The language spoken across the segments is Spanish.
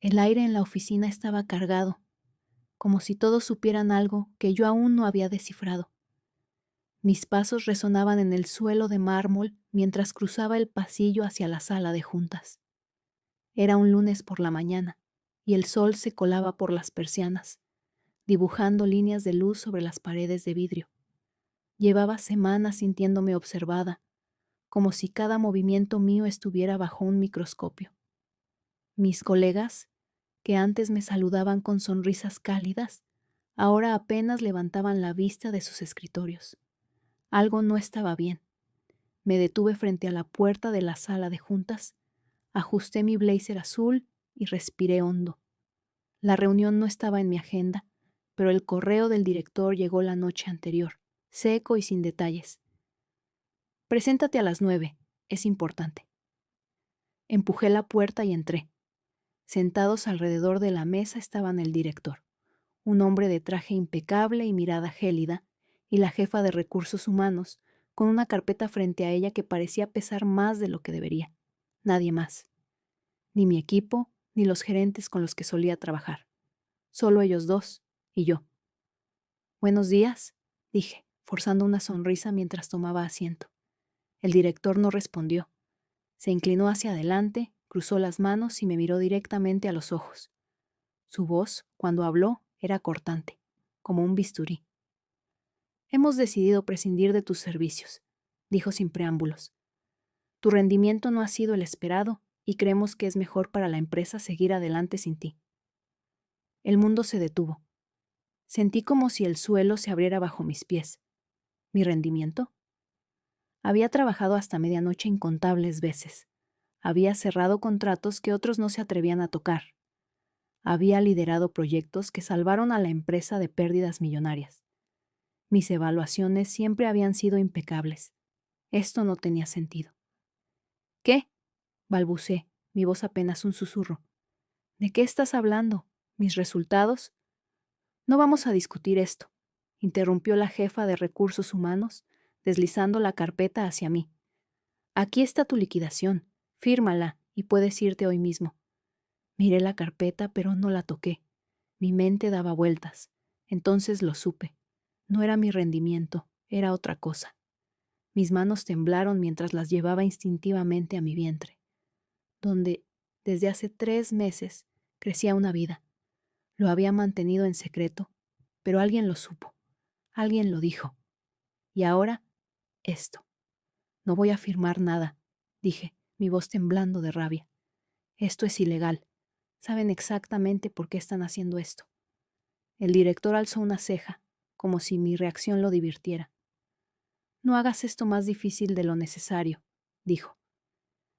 El aire en la oficina estaba cargado, como si todos supieran algo que yo aún no había descifrado. Mis pasos resonaban en el suelo de mármol mientras cruzaba el pasillo hacia la sala de juntas. Era un lunes por la mañana, y el sol se colaba por las persianas, dibujando líneas de luz sobre las paredes de vidrio. Llevaba semanas sintiéndome observada, como si cada movimiento mío estuviera bajo un microscopio. Mis colegas, que antes me saludaban con sonrisas cálidas, ahora apenas levantaban la vista de sus escritorios. Algo no estaba bien. Me detuve frente a la puerta de la sala de juntas, ajusté mi blazer azul y respiré hondo. La reunión no estaba en mi agenda, pero el correo del director llegó la noche anterior, seco y sin detalles. Preséntate a las 9, es importante. Empujé la puerta y entré. Sentados alrededor de la mesa estaban el director, un hombre de traje impecable y mirada gélida, y la jefa de recursos humanos, con una carpeta frente a ella que parecía pesar más de lo que debería. Nadie más. Ni mi equipo, ni los gerentes con los que solía trabajar. Solo ellos dos y yo. «Buenos días», dije, forzando una sonrisa mientras tomaba asiento. El director no respondió. Se inclinó hacia adelante, cruzó las manos y me miró directamente a los ojos. Su voz, cuando habló, era cortante, como un bisturí. «Hemos decidido prescindir de tus servicios», dijo sin preámbulos. «Tu rendimiento no ha sido el esperado y creemos que es mejor para la empresa seguir adelante sin ti». El mundo se detuvo. Sentí como si el suelo se abriera bajo mis pies. ¿Mi rendimiento? Había trabajado hasta medianoche incontables veces. Había cerrado contratos que otros no se atrevían a tocar. Había liderado proyectos que salvaron a la empresa de pérdidas millonarias. Mis evaluaciones siempre habían sido impecables. Esto no tenía sentido. «¿Qué?», balbuceé, mi voz apenas un susurro. «¿De qué estás hablando? ¿Mis resultados?» «No vamos a discutir esto», interrumpió la jefa de recursos humanos, deslizando la carpeta hacia mí. «Aquí está tu liquidación. Fírmala y puedes irte hoy mismo». Miré la carpeta, pero no la toqué. Mi mente daba vueltas. Entonces lo supe. No era mi rendimiento, era otra cosa. Mis manos temblaron mientras las llevaba instintivamente a mi vientre, donde, desde hace 3 meses, crecía una vida. Lo había mantenido en secreto, pero alguien lo supo. Alguien lo dijo. Y ahora, esto. «No voy a firmar nada», dije, mi voz temblando de rabia. «Esto es ilegal. Saben exactamente por qué están haciendo esto». El director alzó una ceja, como si mi reacción lo divirtiera. «No hagas esto más difícil de lo necesario», dijo.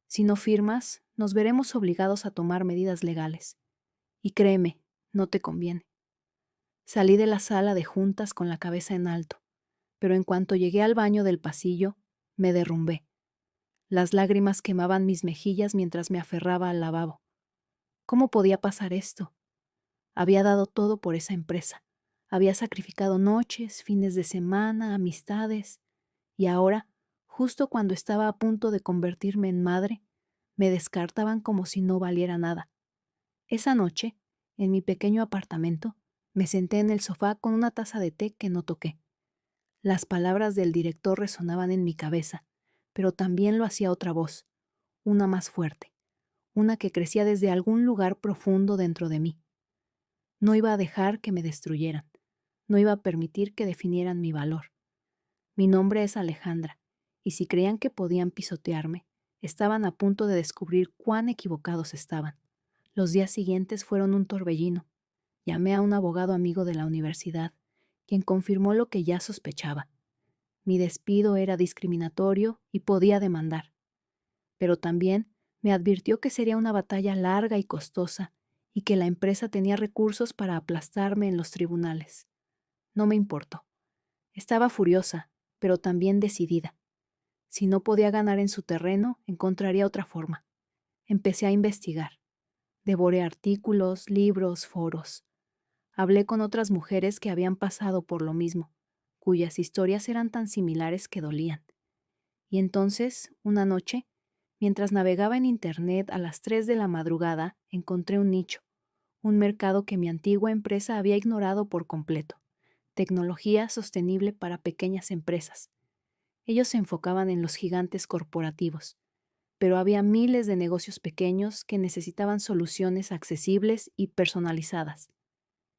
«Si no firmas, nos veremos obligados a tomar medidas legales. Y créeme, no te conviene». Salí de la sala de juntas con la cabeza en alto, pero en cuanto llegué al baño del pasillo, me derrumbé. Las lágrimas quemaban mis mejillas mientras me aferraba al lavabo. ¿Cómo podía pasar esto? Había dado todo por esa empresa. Había sacrificado noches, fines de semana, amistades. Y ahora, justo cuando estaba a punto de convertirme en madre, me descartaban como si no valiera nada. Esa noche, en mi pequeño apartamento, me senté en el sofá con una taza de té que no toqué. Las palabras del director resonaban en mi cabeza, pero también lo hacía otra voz, una más fuerte, una que crecía desde algún lugar profundo dentro de mí. No iba a dejar que me destruyeran, no iba a permitir que definieran mi valor. Mi nombre es Alejandra, y si creían que podían pisotearme, estaban a punto de descubrir cuán equivocados estaban. Los días siguientes fueron un torbellino. Llamé a un abogado amigo de la universidad, quien confirmó lo que ya sospechaba. Mi despido era discriminatorio y podía demandar. Pero también me advirtió que sería una batalla larga y costosa y que la empresa tenía recursos para aplastarme en los tribunales. No me importó. Estaba furiosa, pero también decidida. Si no podía ganar en su terreno, encontraría otra forma. Empecé a investigar. Devoré artículos, libros, foros. Hablé con otras mujeres que habían pasado por lo mismo, cuyas historias eran tan similares que dolían. Y entonces, una noche, mientras navegaba en internet a las 3 de la madrugada, encontré un nicho, un mercado que mi antigua empresa había ignorado por completo. Tecnología sostenible para pequeñas empresas. Ellos se enfocaban en los gigantes corporativos, pero había miles de negocios pequeños que necesitaban soluciones accesibles y personalizadas.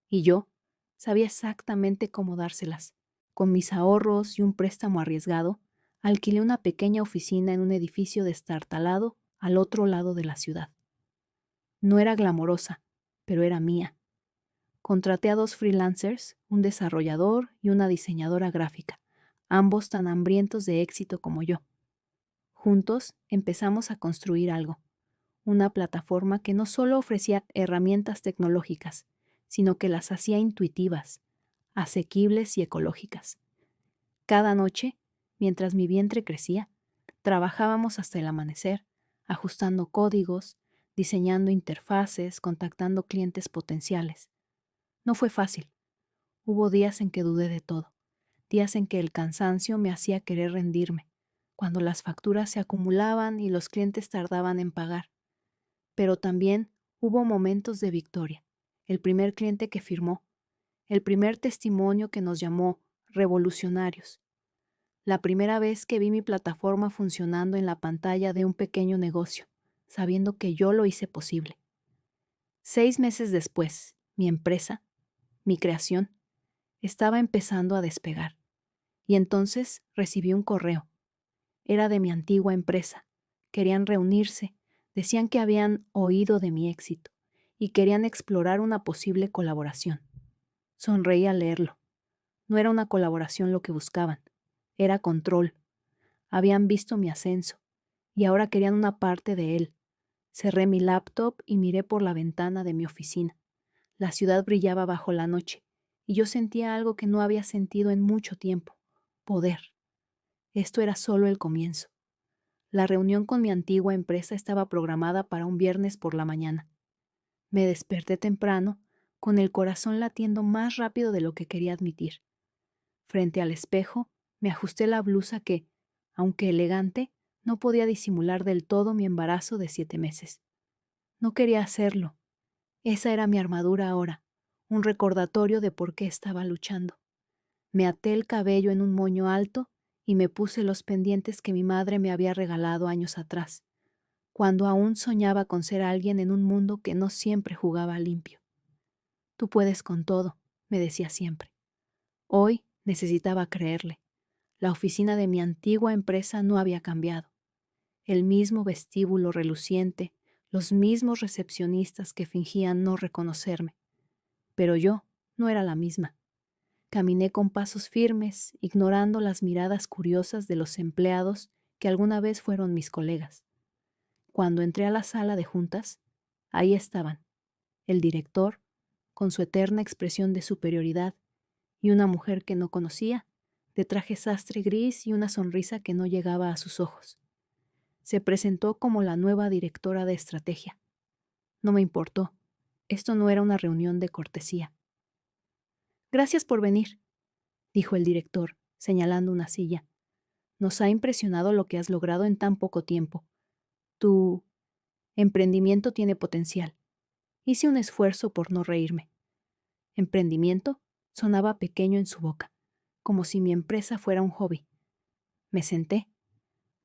Y yo sabía exactamente cómo dárselas. Con mis ahorros y un préstamo arriesgado, alquilé una pequeña oficina en un edificio destartalado al otro lado de la ciudad. No era glamorosa, pero era mía. Contraté a 2 freelancers, un desarrollador y una diseñadora gráfica, ambos tan hambrientos de éxito como yo. Juntos empezamos a construir algo, una plataforma que no solo ofrecía herramientas tecnológicas, sino que las hacía intuitivas, asequibles y ecológicas. Cada noche, mientras mi vientre crecía, trabajábamos hasta el amanecer, ajustando códigos, diseñando interfaces, contactando clientes potenciales. No fue fácil. Hubo días en que dudé de todo, días en que el cansancio me hacía querer rendirme, cuando las facturas se acumulaban y los clientes tardaban en pagar. Pero también hubo momentos de victoria. El primer cliente que firmó, el primer testimonio que nos llamó revolucionarios, la primera vez que vi mi plataforma funcionando en la pantalla de un pequeño negocio, sabiendo que yo lo hice posible. 6 meses después, mi empresa, mi creación, estaba empezando a despegar. Y entonces recibí un correo. Era de mi antigua empresa. Querían reunirse, decían que habían oído de mi éxito y querían explorar una posible colaboración. Sonreí al leerlo. No era una colaboración lo que buscaban, era control. Habían visto mi ascenso y ahora querían una parte de él. Cerré mi laptop y miré por la ventana de mi oficina. La ciudad brillaba bajo la noche y yo sentía algo que no había sentido en mucho tiempo: poder. Esto era solo el comienzo. La reunión con mi antigua empresa estaba programada para un viernes por la mañana. Me desperté temprano, con el corazón latiendo más rápido de lo que quería admitir. Frente al espejo, me ajusté la blusa que, aunque elegante, no podía disimular del todo mi embarazo de 7 meses. No quería hacerlo. Esa era mi armadura ahora, un recordatorio de por qué estaba luchando. Me até el cabello en un moño alto y me puse los pendientes que mi madre me había regalado años atrás, cuando aún soñaba con ser alguien en un mundo que no siempre jugaba limpio. Tú puedes con todo, me decía siempre. Hoy necesitaba creerle. La oficina de mi antigua empresa no había cambiado. El mismo vestíbulo reluciente, los mismos recepcionistas que fingían no reconocerme. Pero yo no era la misma. Caminé con pasos firmes, ignorando las miradas curiosas de los empleados que alguna vez fueron mis colegas. Cuando entré a la sala de juntas, ahí estaban, el director, con su eterna expresión de superioridad, y una mujer que no conocía, de traje sastre gris y una sonrisa que no llegaba a sus ojos. Se presentó como la nueva directora de estrategia. No me importó. Esto no era una reunión de cortesía. Gracias por venir, dijo el director, señalando una silla. Nos ha impresionado lo que has logrado en tan poco tiempo. Tu emprendimiento tiene potencial. Hice un esfuerzo por no reírme. Emprendimiento sonaba pequeño en su boca, como si mi empresa fuera un hobby. Me senté,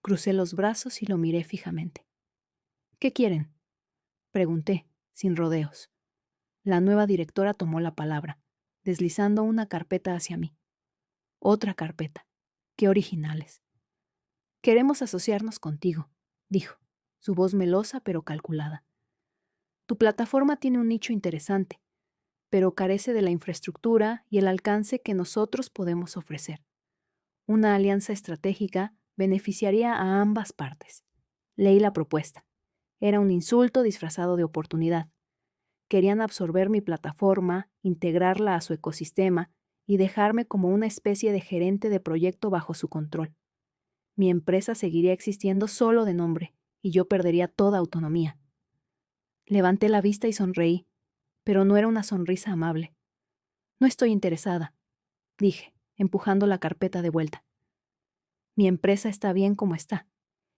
crucé los brazos y lo miré fijamente. ¿Qué quieren?, pregunté, sin rodeos. La nueva directora tomó la palabra, deslizando una carpeta hacia mí. Otra carpeta. Qué originales. Queremos asociarnos contigo, dijo, su voz melosa pero calculada. Tu plataforma tiene un nicho interesante, pero carece de la infraestructura y el alcance que nosotros podemos ofrecer. Una alianza estratégica beneficiaría a ambas partes. Leí la propuesta. Era un insulto disfrazado de oportunidad. Querían absorber mi plataforma, integrarla a su ecosistema y dejarme como una especie de gerente de proyecto bajo su control. Mi empresa seguiría existiendo solo de nombre, y yo perdería toda autonomía. Levanté la vista y sonreí, pero no era una sonrisa amable. No estoy interesada, dije, empujando la carpeta de vuelta. Mi empresa está bien como está,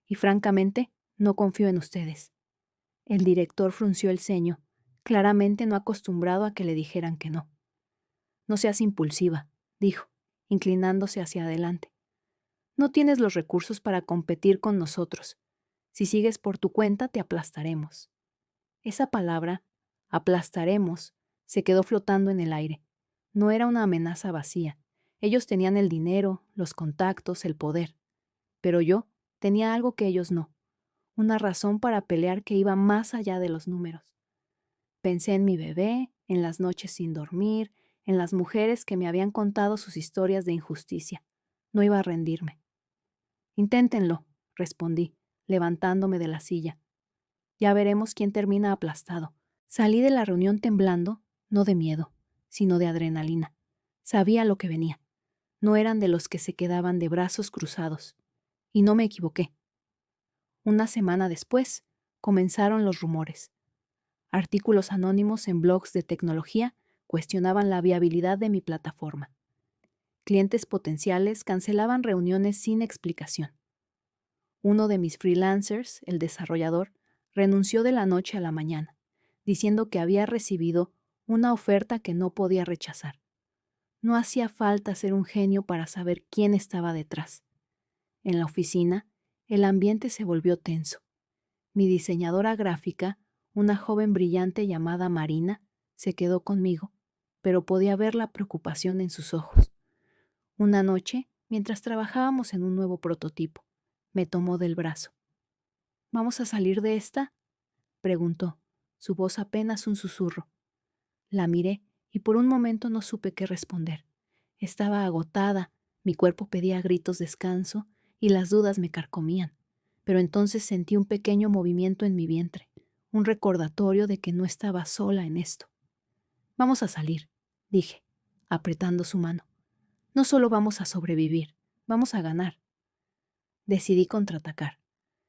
y francamente, no confío en ustedes. El director frunció el ceño, claramente no acostumbrado a que le dijeran que no. No seas impulsiva, dijo, inclinándose hacia adelante. No tienes los recursos para competir con nosotros. Si sigues por tu cuenta, te aplastaremos. Esa palabra, aplastaremos, se quedó flotando en el aire. No era una amenaza vacía. Ellos tenían el dinero, los contactos, el poder. Pero yo tenía algo que ellos no. Una razón para pelear que iba más allá de los números. Pensé en mi bebé, en las noches sin dormir, en las mujeres que me habían contado sus historias de injusticia. No iba a rendirme. Inténtenlo, respondí, levantándome de la silla. Ya veremos quién termina aplastado. Salí de la reunión temblando, no de miedo, sino de adrenalina. Sabía lo que venía. No eran de los que se quedaban de brazos cruzados. Y no me equivoqué. Una semana después, comenzaron los rumores. Artículos anónimos en blogs de tecnología cuestionaban la viabilidad de mi plataforma. Clientes potenciales cancelaban reuniones sin explicación. Uno de mis freelancers, el desarrollador, renunció de la noche a la mañana, diciendo que había recibido una oferta que no podía rechazar. No hacía falta ser un genio para saber quién estaba detrás. En la oficina, el ambiente se volvió tenso. Mi diseñadora gráfica, una joven brillante llamada Marina, se quedó conmigo, pero podía ver la preocupación en sus ojos. Una noche, mientras trabajábamos en un nuevo prototipo, me tomó del brazo. ¿Vamos a salir de esta?, preguntó, su voz apenas un susurro. La miré y por un momento no supe qué responder. Estaba agotada, mi cuerpo pedía a gritos descanso y las dudas me carcomían. Pero entonces sentí un pequeño movimiento en mi vientre, un recordatorio de que no estaba sola en esto. Vamos a salir, dije, apretando su mano. No solo vamos a sobrevivir, vamos a ganar. Decidí contraatacar.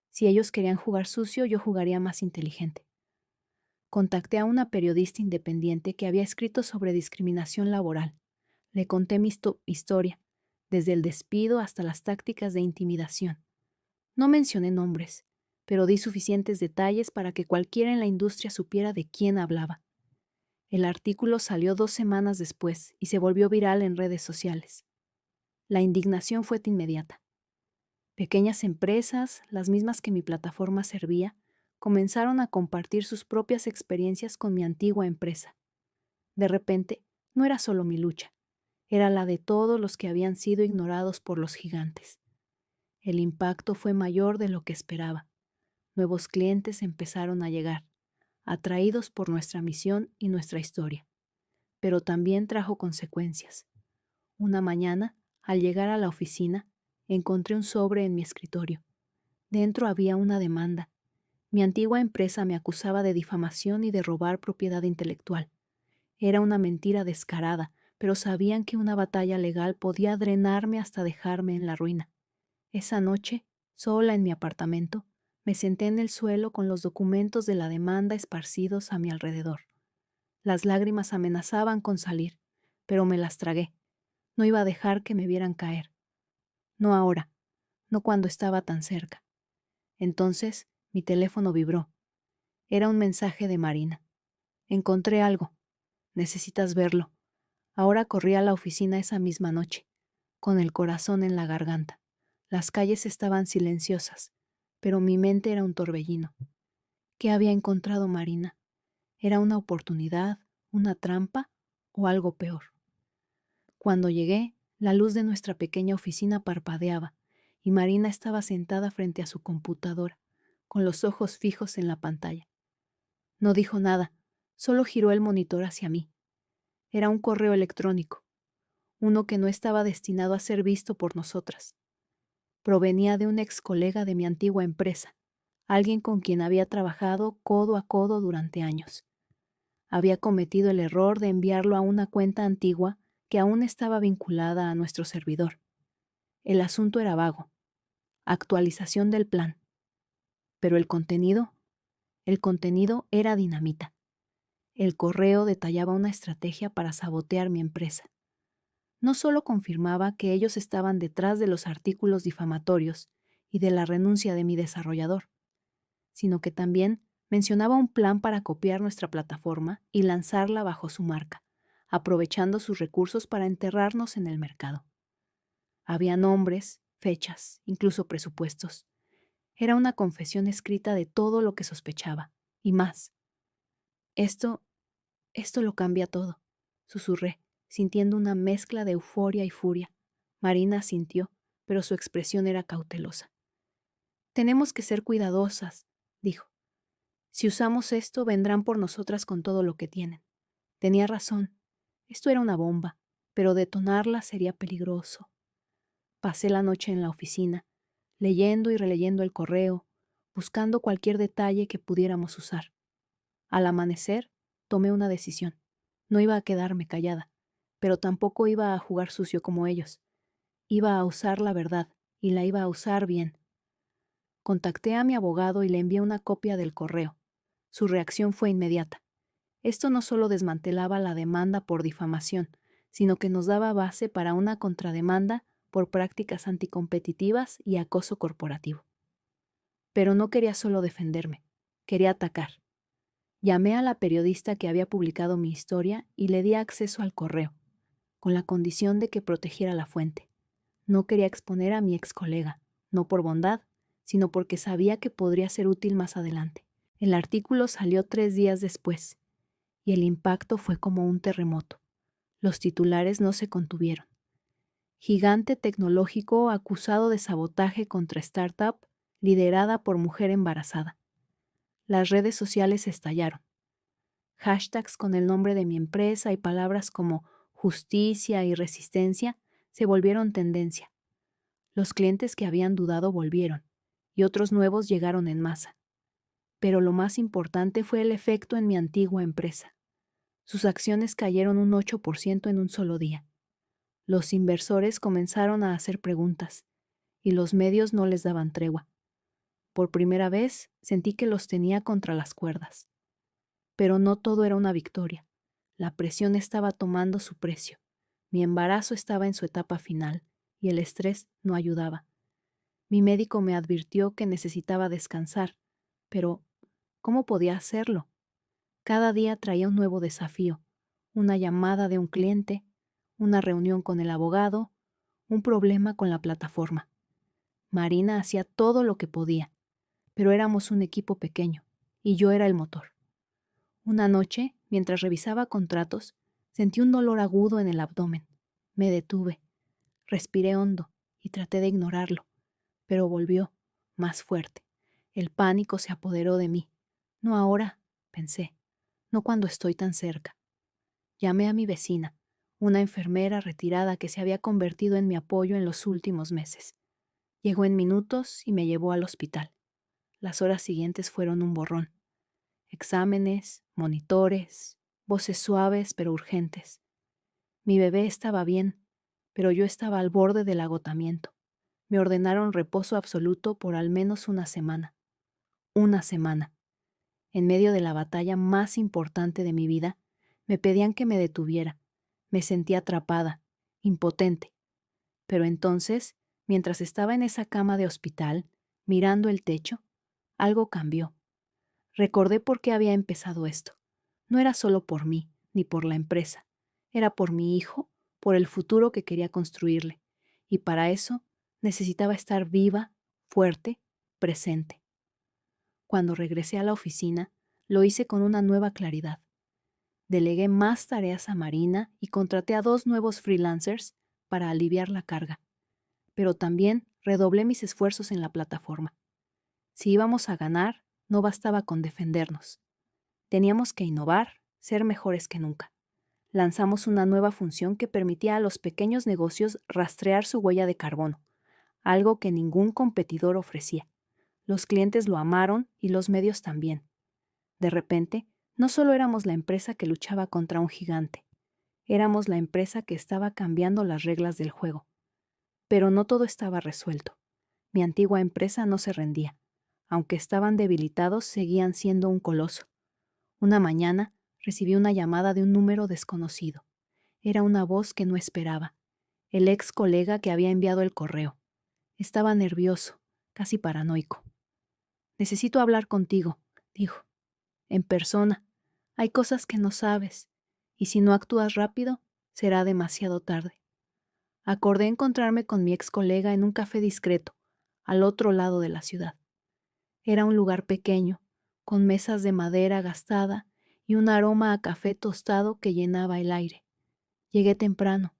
Si ellos querían jugar sucio, yo jugaría más inteligente. Contacté a una periodista independiente que había escrito sobre discriminación laboral. Le conté mi historia, desde el despido hasta las tácticas de intimidación. No mencioné nombres, pero di suficientes detalles para que cualquiera en la industria supiera de quién hablaba. El artículo salió 2 semanas después y se volvió viral en redes sociales. La indignación fue inmediata. Pequeñas empresas, las mismas que mi plataforma servía, comenzaron a compartir sus propias experiencias con mi antigua empresa. De repente, no era solo mi lucha, era la de todos los que habían sido ignorados por los gigantes. El impacto fue mayor de lo que esperaba. Nuevos clientes empezaron a llegar, atraídos por nuestra misión y nuestra historia. Pero también trajo consecuencias. Una mañana, al llegar a la oficina, encontré un sobre en mi escritorio. Dentro había una demanda. Mi antigua empresa me acusaba de difamación y de robar propiedad intelectual. Era una mentira descarada, pero sabían que una batalla legal podía drenarme hasta dejarme en la ruina. Esa noche, sola en mi apartamento, me senté en el suelo con los documentos de la demanda esparcidos a mi alrededor. Las lágrimas amenazaban con salir, pero me las tragué. No iba a dejar que me vieran caer. No ahora, no cuando estaba tan cerca. Entonces, mi teléfono vibró. Era un mensaje de Marina. Encontré algo. Necesitas verlo. Ahora corrí a la oficina esa misma noche, con el corazón en la garganta. Las calles estaban silenciosas, pero mi mente era un torbellino. ¿Qué había encontrado Marina? ¿Era una oportunidad, una trampa o algo peor? Cuando llegué, la luz de nuestra pequeña oficina parpadeaba y Marina estaba sentada frente a su computadora, con los ojos fijos en la pantalla. No dijo nada, solo giró el monitor hacia mí. Era un correo electrónico, uno que no estaba destinado a ser visto por nosotras. Provenía de un ex colega de mi antigua empresa, alguien con quien había trabajado codo a codo durante años. Había cometido el error de enviarlo a una cuenta antigua que aún estaba vinculada a nuestro servidor. El asunto era vago. Actualización del plan. Pero el contenido era dinamita. El correo detallaba una estrategia para sabotear mi empresa. No solo confirmaba que ellos estaban detrás de los artículos difamatorios y de la renuncia de mi desarrollador, sino que también Mencionaba un plan para copiar nuestra plataforma y lanzarla bajo su marca, aprovechando sus recursos para enterrarnos en el mercado. Había nombres, fechas, incluso presupuestos. Era una confesión escrita de todo lo que sospechaba, y más. Esto lo cambia todo, susurré, sintiendo una mezcla de euforia y furia. Marina asintió, pero su expresión era cautelosa. Tenemos que ser cuidadosas, dijo. Si usamos esto, vendrán por nosotras con todo lo que tienen. Tenía razón. Esto era una bomba, pero detonarla sería peligroso. Pasé la noche en la oficina, leyendo y releyendo el correo, buscando cualquier detalle que pudiéramos usar. Al amanecer, tomé una decisión. No iba a quedarme callada, pero tampoco iba a jugar sucio como ellos. Iba a usar la verdad, y la iba a usar bien. Contacté a mi abogado y le envié una copia del correo. Su reacción fue inmediata. Esto no solo desmantelaba la demanda por difamación, sino que nos daba base para una contrademanda por prácticas anticompetitivas y acoso corporativo. Pero no quería solo defenderme, quería atacar. Llamé a la periodista que había publicado mi historia y le di acceso al correo, con la condición de que protegiera la fuente. No quería exponer a mi ex colega, no por bondad, sino porque sabía que podría ser útil más adelante. El artículo salió 3 días después, y el impacto fue como un terremoto. Los titulares no se contuvieron. Gigante tecnológico acusado de sabotaje contra startup liderada por mujer embarazada. Las redes sociales estallaron. Hashtags con el nombre de mi empresa y palabras como justicia y resistencia se volvieron tendencia. Los clientes que habían dudado volvieron, y otros nuevos llegaron en masa. Pero lo más importante fue el efecto en mi antigua empresa. Sus acciones cayeron un 8% en un solo día. Los inversores comenzaron a hacer preguntas, y los medios no les daban tregua. Por primera vez sentí que los tenía contra las cuerdas. Pero no todo era una victoria. La presión estaba tomando su precio. Mi embarazo estaba en su etapa final, y el estrés no ayudaba. Mi médico me advirtió que necesitaba descansar, pero ¿cómo podía hacerlo? Cada día traía un nuevo desafío, una llamada de un cliente, una reunión con el abogado, un problema con la plataforma. Marina hacía todo lo que podía, pero éramos un equipo pequeño, y yo era el motor. Una noche, mientras revisaba contratos, sentí un dolor agudo en el abdomen. Me detuve, respiré hondo y traté de ignorarlo, pero volvió, más fuerte. El pánico se apoderó de mí. No ahora, pensé, no cuando estoy tan cerca. Llamé a mi vecina, una enfermera retirada que se había convertido en mi apoyo en los últimos meses. Llegó en minutos y me llevó al hospital. Las horas siguientes fueron un borrón. Exámenes, monitores, voces suaves pero urgentes. Mi bebé estaba bien, pero yo estaba al borde del agotamiento. Me ordenaron reposo absoluto por al menos una semana. Una semana. En medio de la batalla más importante de mi vida, me pedían que me detuviera. Me sentía atrapada, impotente. Pero entonces, mientras estaba en esa cama de hospital, mirando el techo, algo cambió. Recordé por qué había empezado esto. No era solo por mí, ni por la empresa. Era por mi hijo, por el futuro que quería construirle. Y para eso necesitaba estar viva, fuerte, presente. Cuando regresé a la oficina, lo hice con una nueva claridad. Delegué más tareas a Marina y contraté a 2 nuevos freelancers para aliviar la carga. Pero también redoblé mis esfuerzos en la plataforma. Si íbamos a ganar, no bastaba con defendernos. Teníamos que innovar, ser mejores que nunca. Lanzamos una nueva función que permitía a los pequeños negocios rastrear su huella de carbono, algo que ningún competidor ofrecía. Los clientes lo amaron y los medios también. De repente, no solo éramos la empresa que luchaba contra un gigante, éramos la empresa que estaba cambiando las reglas del juego. Pero no todo estaba resuelto. Mi antigua empresa no se rendía. Aunque estaban debilitados, seguían siendo un coloso. Una mañana recibí una llamada de un número desconocido. Era una voz que no esperaba. El ex colega que había enviado el correo. Estaba nervioso, casi paranoico. «Necesito hablar contigo», dijo. en persona. Hay cosas que no sabes, y si no actúas rápido, será demasiado tarde. Acordé encontrarme con mi ex colega en un café discreto, al otro lado de la ciudad. Era un lugar pequeño, con mesas de madera gastada y un aroma a café tostado que llenaba el aire. Llegué temprano,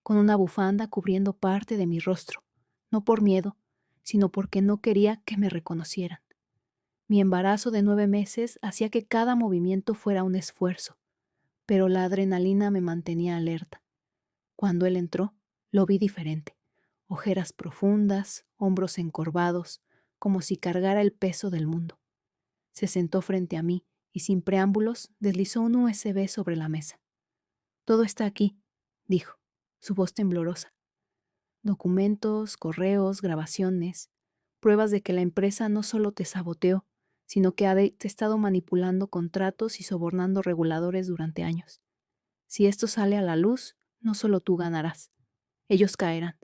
con una bufanda cubriendo parte de mi rostro, no por miedo, sino porque no quería que me reconocieran. Mi embarazo de 9 meses hacía que cada movimiento fuera un esfuerzo, pero la adrenalina me mantenía alerta. Cuando él entró, lo vi diferente. Ojeras profundas, hombros encorvados, como si cargara el peso del mundo. Se sentó frente a mí y sin preámbulos deslizó un USB sobre la mesa. «Todo está aquí», dijo, su voz temblorosa. Documentos, correos, grabaciones, pruebas de que la empresa no solo te saboteó, sino que te estado manipulando contratos y sobornando reguladores durante años. Si esto sale a la luz, no solo tú ganarás, ellos caerán.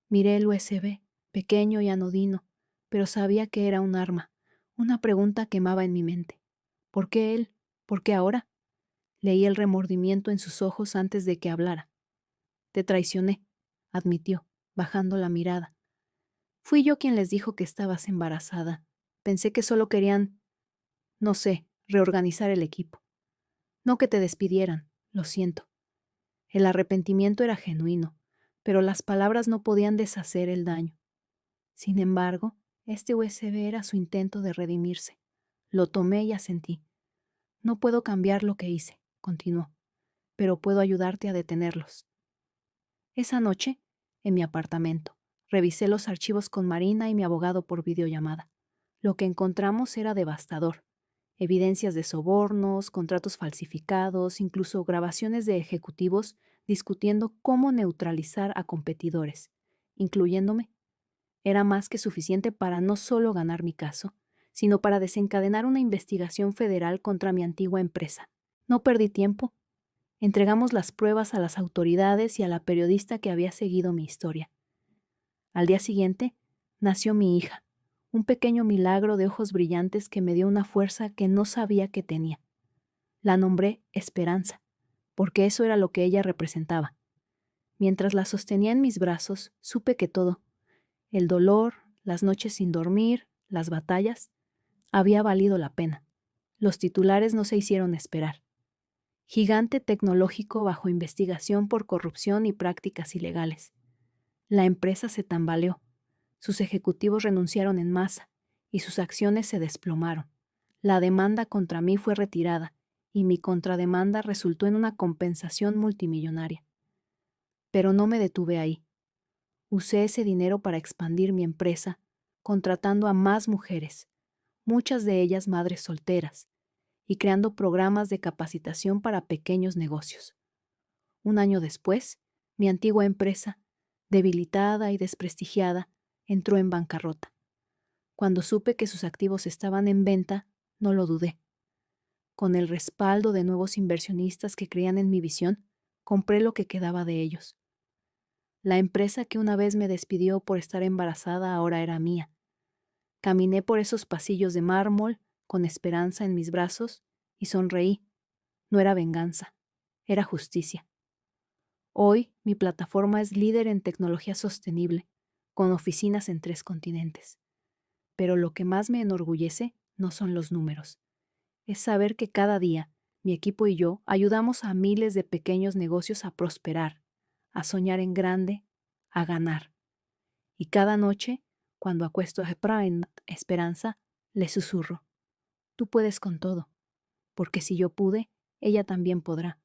Miré el USB, pequeño y anodino, pero sabía que era un arma. Una pregunta quemaba en mi mente. ¿Por qué él? ¿Por qué ahora? Leí el remordimiento en sus ojos antes de que hablara. Te traicioné, admitió, bajando la mirada. Fui yo quien les dijo que estabas embarazada. Pensé que solo querían, no sé, reorganizar el equipo. No que te despidieran, lo siento. El arrepentimiento era genuino, pero las palabras no podían deshacer el daño. Sin embargo, este USB era su intento de redimirse. Lo tomé y asentí. No puedo cambiar lo que hice, continuó, pero puedo ayudarte a detenerlos. Esa noche, en mi apartamento, revisé los archivos con Marina y mi abogado por videollamada. Lo que encontramos era devastador. Evidencias de sobornos, contratos falsificados, incluso grabaciones de ejecutivos discutiendo cómo neutralizar a competidores, incluyéndome. Era más que suficiente para no solo ganar mi caso, sino para desencadenar una investigación federal contra mi antigua empresa. No perdí tiempo. Entregamos las pruebas a las autoridades y a la periodista que había seguido mi historia. Al día siguiente, nació mi hija, un pequeño milagro de ojos brillantes que me dio una fuerza que no sabía que tenía. La nombré Esperanza, porque eso era lo que ella representaba. Mientras la sostenía en mis brazos, supe que todo, el dolor, las noches sin dormir, las batallas, había valido la pena. Los titulares no se hicieron esperar. Gigante tecnológico bajo investigación por corrupción y prácticas ilegales. La empresa se tambaleó. Sus ejecutivos renunciaron en masa y sus acciones se desplomaron. La demanda contra mí fue retirada y mi contrademanda resultó en una compensación multimillonaria. Pero no me detuve ahí. Usé ese dinero para expandir mi empresa, contratando a más mujeres, muchas de ellas madres solteras, y creando programas de capacitación para pequeños negocios. Un año después, mi antigua empresa, debilitada y desprestigiada, entró en bancarrota. Cuando supe que sus activos estaban en venta, no lo dudé. Con el respaldo de nuevos inversionistas que creían en mi visión, compré lo que quedaba de ellos. La empresa que una vez me despidió por estar embarazada ahora era mía. Caminé por esos pasillos de mármol, con esperanza en mis brazos, y sonreí. No era venganza, era justicia. Hoy, mi plataforma es líder en tecnología sostenible, con oficinas en 3 continentes. Pero lo que más me enorgullece no son los números. Es saber que cada día, mi equipo y yo ayudamos a miles de pequeños negocios a prosperar, a soñar en grande, a ganar. Y cada noche, cuando acuesto a Hepra en esperanza, le susurro: tú puedes con todo, porque si yo pude, ella también podrá.